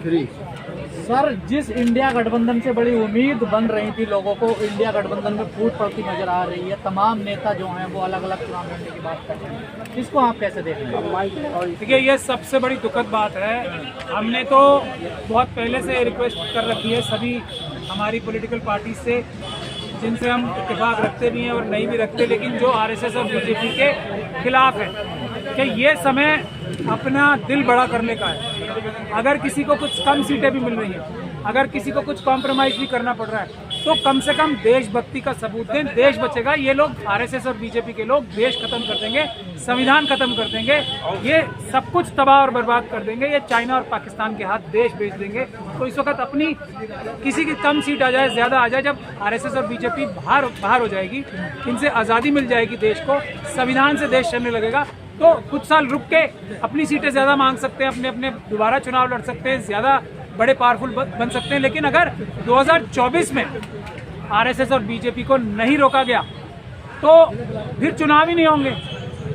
Free. Sir, जिस India गठबंधन से बड़ी उम्मीद बन रही थी लोगों को, इंडिया गठबंधन में फूट पड़ती नजर आ रही है। तमाम नेता जो हैं वो अलग अलग चुनाव लड़ने की बात कर रहे हैं, इसको आप कैसे देख रहे हैं? देखिए, ये सबसे बड़ी दुखद बात है। हमने तो बहुत पहले से रिक्वेस्ट कर रखी है सभी हमारी पॉलिटिकल पार्टी से, जिनसे हम इत्तेफाक रखते भी हैं और नहीं भी रखते, लेकिन जो आरएसएस और बीजेपी के खिलाफ है, कि ये समय अपना दिल बड़ा करने का है। अगर किसी को कुछ कम सीटें भी मिल रही हैं, अगर किसी को कुछ कॉम्प्रोमाइज़ भी करना पड़ रहा है, तो कम से कम देशभक्ति का सबूत दें, देश बचेगा। ये लोग आरएसएस और बीजेपी के लोग देश खत्म कर देंगे, संविधान खत्म कर देंगे, ये सब कुछ तबाह और बर्बाद कर देंगे, ये चाइना और पाकिस्तान के हाथ देश बेच देंगे। तो इस वक्त अपनी किसी की कम सीट आ जाए, ज़्यादा आ जाए, जब आरएसएस और बीजेपी बाहर हो जाएगी, इनसे आज़ादी मिल जाएगी देश को, संविधान से देश चलने लगेगा, तो कुछ साल रुक के अपनी सीटें ज़्यादा मांग सकते हैं, अपने अपने दोबारा चुनाव लड़ सकते हैं, ज़्यादा बड़े पावरफुल बन सकते हैं। लेकिन अगर 2024 में आरएसएस और बीजेपी को नहीं रोका गया तो फिर चुनाव ही नहीं होंगे,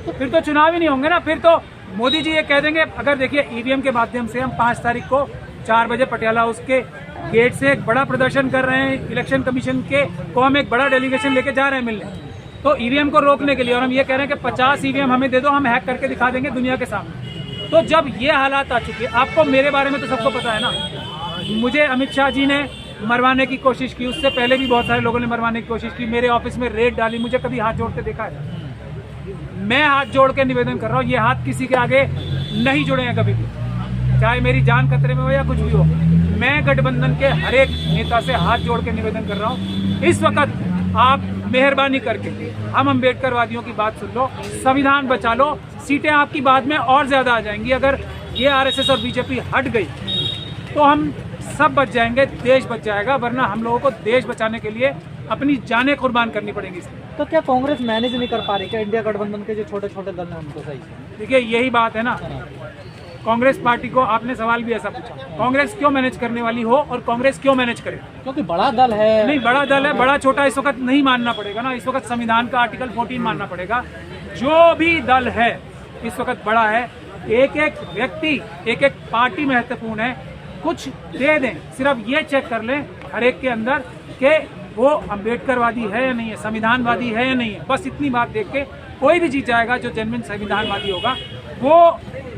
फिर तो चुनाव ही नहीं होंगे ना। फिर तो मोदी जी ये कह देंगे, अगर देखिए ईवीएम के माध्यम से हम 5 तारीख को 4 बजे पटियाला हाउस के गेट से एक बड़ा प्रदर्शन कर रहे हैं, इलेक्शन कमीशन के को हम एक बड़ा डेलीगेशन लेके जा रहे हैं मिलने, तो ईवीएम को रोकने के लिए, और हम ये कह रहे हैं कि 50 ईवीएम हमें दे दो, हम हैक करके दिखा देंगे दुनिया के सामने। तो जब ये हालात आ चुके हैं, आपको मेरे बारे में तो सबको पता है ना, मुझे अमित शाह जी ने मरवाने की कोशिश की, उससे पहले भी बहुत सारे लोगों ने मरवाने की कोशिश की, मेरे ऑफिस में रेड डाली, मुझे कभी हाथ जोड़ते देखा है? मैं हाथ जोड़ के निवेदन कर रहा हूँ, ये हाथ किसी के आगे नहीं जुड़े हैं कभी भी, चाहे मेरी जान खतरे में हो या कुछ भी हो। मैं गठबंधन के हर एक नेता से हाथ जोड़ के निवेदन कर रहा हूँ, इस वक्त आप मेहरबानी करके हम अम्बेडकरवादियों की बात सुन लो, संविधान बचा लो, सीटें आपकी बाद में और ज्यादा आ जाएंगी। अगर ये आरएसएस और बीजेपी हट गई तो हम सब बच जाएंगे, देश बच जाएगा, वरना हम लोगों को देश बचाने के लिए अपनी जानें कुर्बान करनी पड़ेंगी। तो क्या कांग्रेस मैनेज नहीं कर पा रही क्या इंडिया गठबंधन के जो छोटे छोटे दल हैं उनको सही? देखिए, यही बात है ना, कांग्रेस पार्टी को आपने सवाल भी ऐसा पूछा, कांग्रेस क्यों मैनेज करने वाली हो और कांग्रेस क्यों मैनेज करे? क्योंकि बड़ा दल है। नहीं, बड़ा दल है, बड़ा छोटा इस वक्त नहीं मानना पड़ेगा ना, इस वक्त संविधान का आर्टिकल 14 मानना पड़ेगा। जो भी दल है इस वक्त बड़ा है, एक एक व्यक्ति, एक एक पार्टी महत्वपूर्ण है, कुछ दे दें, सिर्फ ये चेक कर लें हर एक के अंदर कि वो अम्बेडकरवादी है या नहीं है, संविधानवादी है या नहीं है, बस इतनी बात देख के कोई भी जीत जाएगा जो जेन्युइन संविधानवादी होगा। वो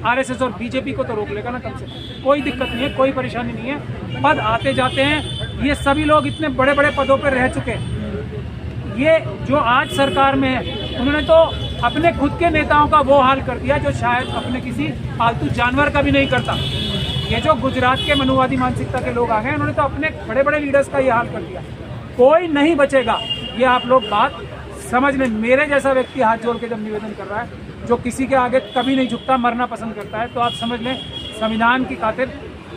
आरएसएस और बीजेपी को तो रोक लेगा ना, कम से कम कोई दिक्कत नहीं है, कोई परेशानी नहीं है। पद आते जाते हैं, ये सभी लोग इतने बड़े बड़े पदों पर रह चुके हैं। ये जो आज सरकार में है, उन्होंने तो अपने खुद के नेताओं का वो हाल कर दिया जो शायद अपने किसी पालतू जानवर का भी नहीं करता। ये जो गुजरात के मनुवादी मानसिकता के लोग आ गए, उन्होंने तो अपने बड़े बड़े लीडर्स का ये हाल कर दिया। कोई नहीं बचेगा, ये आप लोग बात समझ लें। मेरे जैसा व्यक्ति हाथ जोड़ के जब निवेदन कर रहा है, जो किसी के आगे कभी नहीं झुकता, मरना पसंद करता है, तो आप समझ लें संविधान की खातिर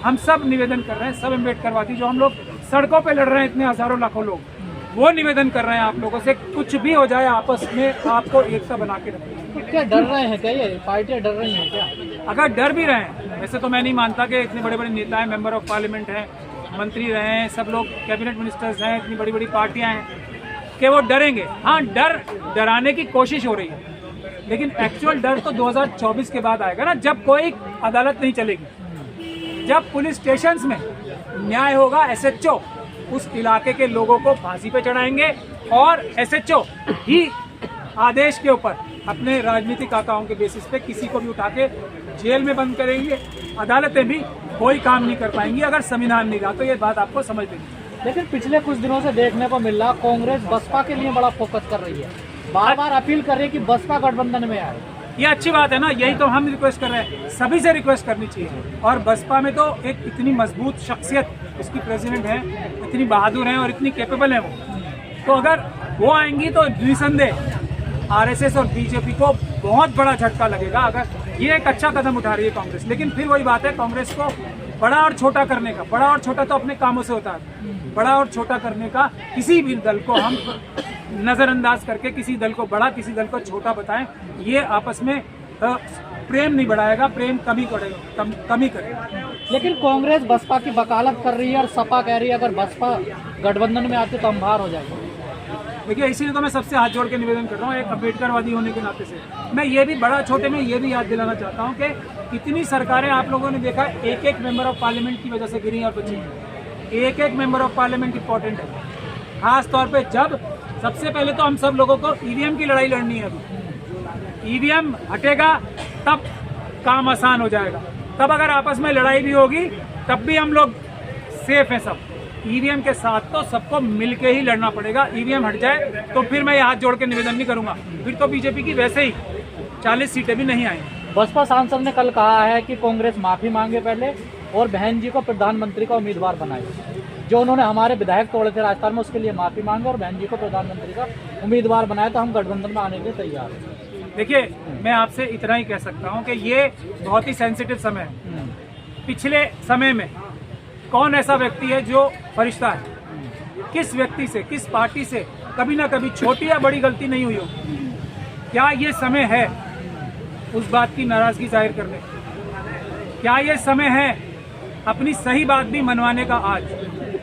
हम सब निवेदन कर रहे हैं, सब अम्बेडकरवादी जो हम लोग सड़कों पे लड़ रहे हैं, इतने हजारों लाखों लोग, वो निवेदन कर रहे हैं आप लोगों से, कुछ भी हो जाए आपस में आपको एकता बना के रखें। तो क्या डर रहे हैं क्या ये पार्टियां, डर रही हैं क्या? अगर डर भी रहे हैं, वैसे तो मैं नहीं मानता कि इतने बड़े बड़े नेता हैं, मेंबर ऑफ पार्लियामेंट हैं, मंत्री रहे हैं, सब लोग कैबिनेट मिनिस्टर्स हैं, इतनी बड़ी बड़ी पार्टियां हैं कि वो डरेंगे। हाँ, डराने की कोशिश हो रही है, लेकिन एक्चुअल डर तो 2024 के बाद आएगा ना, जब कोई अदालत नहीं चलेगी, जब पुलिस स्टेशंस में न्याय होगा। एसएचओ उस इलाके के लोगों को फांसी पे चढ़ाएंगे और एसएचओ ही आदेश के ऊपर अपने राजनीतिक आकाओं के बेसिस पे किसी को भी उठा के जेल में बंद करेंगे। अदालतें भी कोई काम नहीं कर पाएंगी अगर संविधान नहीं रहा, तो ये बात आपको समझ लेनी। लेकिन पिछले कुछ दिनों से देखने को मिल रहा, कांग्रेस बसपा के लिए बड़ा फोकस कर रही है, बार बार अपील कर रही है कि बसपा गठबंधन में आए। ये अच्छी बात है ना, यही तो हम रिक्वेस्ट कर रहे हैं, सभी से रिक्वेस्ट करनी चाहिए। और बसपा में तो एक इतनी मजबूत शख्सियत उसकी प्रेसिडेंट है, इतनी बहादुर है और इतनी कैपेबल है वो, तो अगर वो आएंगी तो निसंदेह आरएसएस और बीजेपी को बहुत बड़ा झटका लगेगा। अगर ये एक अच्छा कदम उठा रही है कांग्रेस, लेकिन फिर वही बात है, कांग्रेस को बड़ा और छोटा करने का, बड़ा और छोटा तो अपने कामों से होता है, बड़ा और छोटा करने का किसी भी दल को हम नजरअंदाज करके किसी दल को बड़ा किसी दल को छोटा बताएं, ये आपस में प्रेम नहीं बढ़ाएगा, प्रेम कमी करेगा। लेकिन कांग्रेस बसपा की वकालत कर रही है और सपा कह रही है अगर बसपा गठबंधन में आती तो हम बाहर हो जाएंगे। देखिए, इसीलिए तो मैं सबसे हाथ जोड़ के निवेदन कर रहा हूँ, एक अम्बेडकरवादी होने के नाते से मैं ये भी बड़ा छोटे में ये भी याद दिलाना चाहता हूँ कि कितनी सरकारें आप लोगों ने देखा, एक एक मेंबर ऑफ पार्लियामेंट की वजह से गिरी और बची। एक एक मेंबर ऑफ पार्लियामेंट इंपॉर्टेंट है, खास तौर पे जब सबसे पहले तो हम सब लोगों को ईवीएम की लड़ाई लड़नी है। अभी ईवीएम हटेगा तब काम आसान हो जाएगा, तब अगर आपस में लड़ाई भी होगी तब भी हम लोग सेफ हैं सब। ईवीएम के साथ तो सबको मिलके ही लड़ना पड़ेगा। ईवीएम हट जाए तो फिर मैं ये हाथ जोड़ के निवेदन नहीं करूंगा, फिर तो बीजेपी की वैसे ही 40 सीटें भी नहीं आई। बसपा सांसद ने कल कहा है कि कांग्रेस माफी मांगे पहले और बहन जी को प्रधानमंत्री का उम्मीदवार बनाए। जो उन्होंने हमारे विधायक तोड़े थे राजस्थान में, उसके लिए माफी मांगे और बहन जी को प्रधानमंत्री का उम्मीदवार बनाए, तो हम गठबंधन में आने के लिए तैयार हैं। देखिए, मैं आपसे इतना ही कह सकता हूं कि ये बहुत ही सेंसिटिव समय है। पिछले समय में कौन ऐसा व्यक्ति है जो फरिश्ता है? किस व्यक्ति से, किस पार्टी से कभी ना कभी छोटी या बड़ी गलती नहीं हुई हो? क्या ये समय है उस बात की नाराजगी जाहिर करने? क्या ये समय है अपनी सही बात भी मनवाने का? आज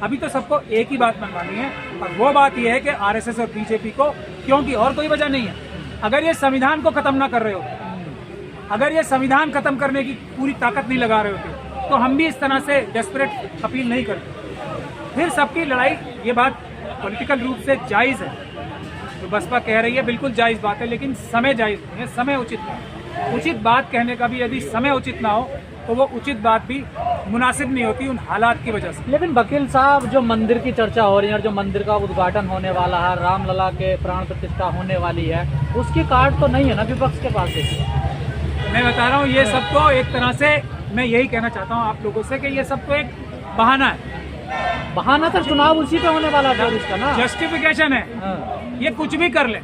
अभी तो सबको एक ही बात मनवानी है, और वो बात यह है कि आरएसएस और बीजेपी को, क्योंकि और कोई वजह नहीं है। अगर ये संविधान को खत्म ना कर रहे हो, अगर ये संविधान खत्म करने की पूरी ताकत नहीं लगा रहे होते, तो हम भी इस तरह से डेस्परेट अपील नहीं करते। फिर सबकी लड़ाई, ये बात पॉलिटिकल रूप से जायज़ है, तो बसपा कह रही है बिल्कुल जायज़ बात है, लेकिन समय जायज़ नहीं है, समय उचित नहीं। उचित बात कहने का भी यदि समय उचित ना हो तो वो उचित बात भी मुनासिब नहीं होती उन हालात की वजह से। लेकिन वकील साहब, जो मंदिर की चर्चा हो रही है और जो मंदिर का उद्घाटन होने वाला है, रामलला के प्राण प्रतिष्ठा होने वाली है, उसकी कार्ड तो नहीं है ना विपक्ष के पास? मैं बता रहा हूँ, ये सब तो एक तरह से मैं यही कहना चाहता हूँ आप लोगों से कि ये सब तो एक बहाना है। बहाना तो चुनाव उसी पे होने वाला था इसका ना, जस्टिफिकेशन है। हाँ। ये कुछ भी कर ले,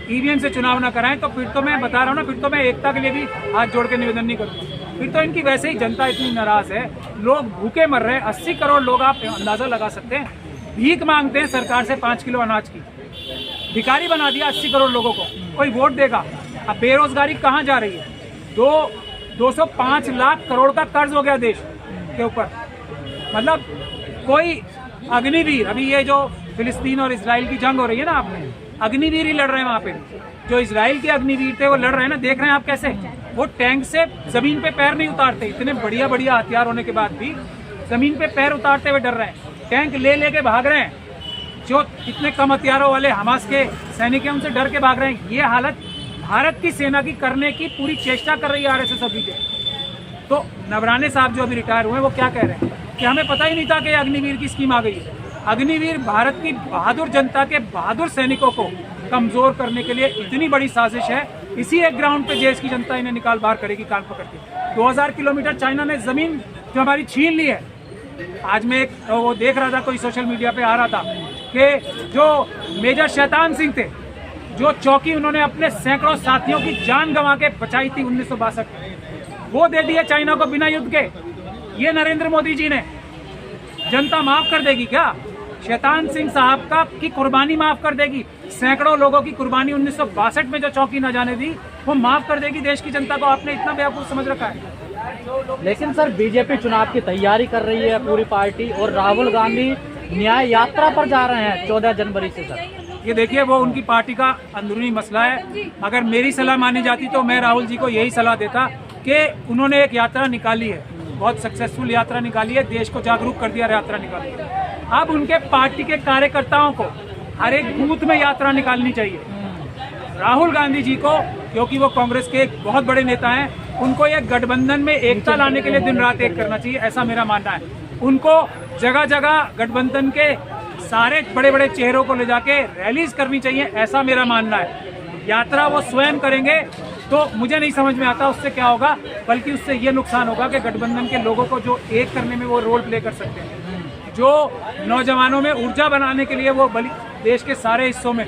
ईवीएम से चुनाव ना कराएं, तो फिर तो मैं बता रहा हूँ ना, फिर तो मैं एकता के लिए भी हाथ जोड़ के निवेदन नहीं करूँगा। फिर तो इनकी वैसे ही जनता इतनी नाराज है, लोग भूखे मर रहे हैं। 80 करोड़ लोग, आप अंदाजा लगा सकते हैं, भीख मांगते हैं सरकार से 5 किलो अनाज की। भिखारी बना दिया 80 करोड़ लोगों को, कोई वोट देगा? अब बेरोजगारी कहाँ जा रही है? 205 लाख करोड़ का कर्ज हो गया देश के ऊपर। मतलब कोई अग्निवीर, अभी ये जो फिलिस्तीन और इजराइल की जंग हो रही है ना, आपने अग्निवीर ही लड़ रहे हैं वहां पे। जो इजराइल के अग्निवीर थे वो लड़ रहे हैं ना, देख रहे हैं आप कैसे वो टैंक से जमीन पे पैर नहीं उतारते, इतने बढ़िया बढ़िया हथियार होने के बाद भी जमीन पे पैर उतारते हुए डर रहे हैं, टैंक ले लेके भाग रहे हैं। जो इतने कम हथियारों वाले हमास के सैनिक हैं उनसे डर के भाग रहे हैं। ये हालत भारत की सेना की करने की पूरी चेष्टा कर रही है आरएसएस अभी के। तो नवराने साहब जो अभी रिटायर हुए वो क्या कह रहे हैं कि हमें पता ही नहीं था कि अग्निवीर की स्कीम आ गई है। अग्निवीर भारत की बहादुर जनता के बहादुर सैनिकों को कमजोर करने के लिए इतनी बड़ी साजिश है। इसी एक ग्राउंड पे देश की जनता इन्हें निकाल बाहर करेगी कान पकड़ के। 2000 किलोमीटर चाइना ने जमीन जो हमारी छीन ली है। आज मैं एक वो देख रहा था, कोई सोशल मीडिया पे आ रहा था कि जो मेजर शैतान सिंह थे, जो चौकी उन्होंने अपने सैकड़ों साथियों की जान गंवा के बचाई थी 1962 में, वो दे दिए चाइना को बिना युद्ध के। ये नरेंद्र मोदी जी ने, जनता माफ कर देगी क्या? शैतान सिंह साहब का की कुर्बानी माफ कर देगी? सैकड़ों लोगों की कुर्बानी 1962 में जो चौकी न जाने दी, वो माफ कर देगी देश की जनता को? आपने इतना बेवकूफ समझ रखा है। लेकिन सर, बीजेपी चुनाव की तैयारी कर रही है पूरी पार्टी, और राहुल गांधी न्याय यात्रा पर जा रहे हैं 14 जनवरी से। सर ये देखिए, वो उनकी पार्टी का अंदरूनी मसला है। अगर मेरी सलाह मानी जाती तो मैं राहुल जी को यही सलाह देता कि उन्होंने एक यात्रा निकाली है, बहुत सक्सेसफुल यात्रा निकाली है, देश को जागरूक कर दिया, यात्रा निकाली है। अब उनके पार्टी के कार्यकर्ताओं को हर एक बूथ में यात्रा निकालनी चाहिए। राहुल गांधी जी को, क्योंकि वो कांग्रेस के एक बहुत बड़े नेता हैं, उनको ये गठबंधन में एकता लाने के लिए दिन रात एक करना चाहिए, ऐसा मेरा मानना है। उनको जगह जगह गठबंधन के सारे बड़े बड़े चेहरों को ले जाके रैलीज करनी चाहिए, ऐसा मेरा मानना है। यात्रा वो स्वयं करेंगे तो मुझे नहीं समझ में आता उससे क्या होगा, बल्कि उससे ये नुकसान होगा कि गठबंधन के लोगों को जो एक करने में वो रोल प्ले कर सकते हैं, जो नौजवानों में ऊर्जा बनाने के लिए वो देश के सारे हिस्सों में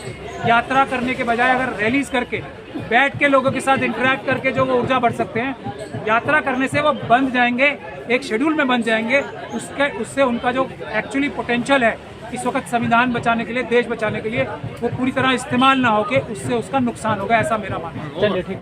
यात्रा करने के बजाय अगर रैलीज करके बैठ के लोगों के साथ इंटरेक्ट करके जो वो ऊर्जा बढ़ सकते हैं, यात्रा करने से वो बंध जाएंगे, एक शेड्यूल में बन जाएंगे। उससे उनका जो एक्चुअली पोटेंशियल है इस वक्त संविधान बचाने के लिए, देश बचाने के लिए, वो पूरी तरह इस्तेमाल ना होके उससे उसका नुकसान होगा, ऐसा मेरा मानना है। चलिए ठीक।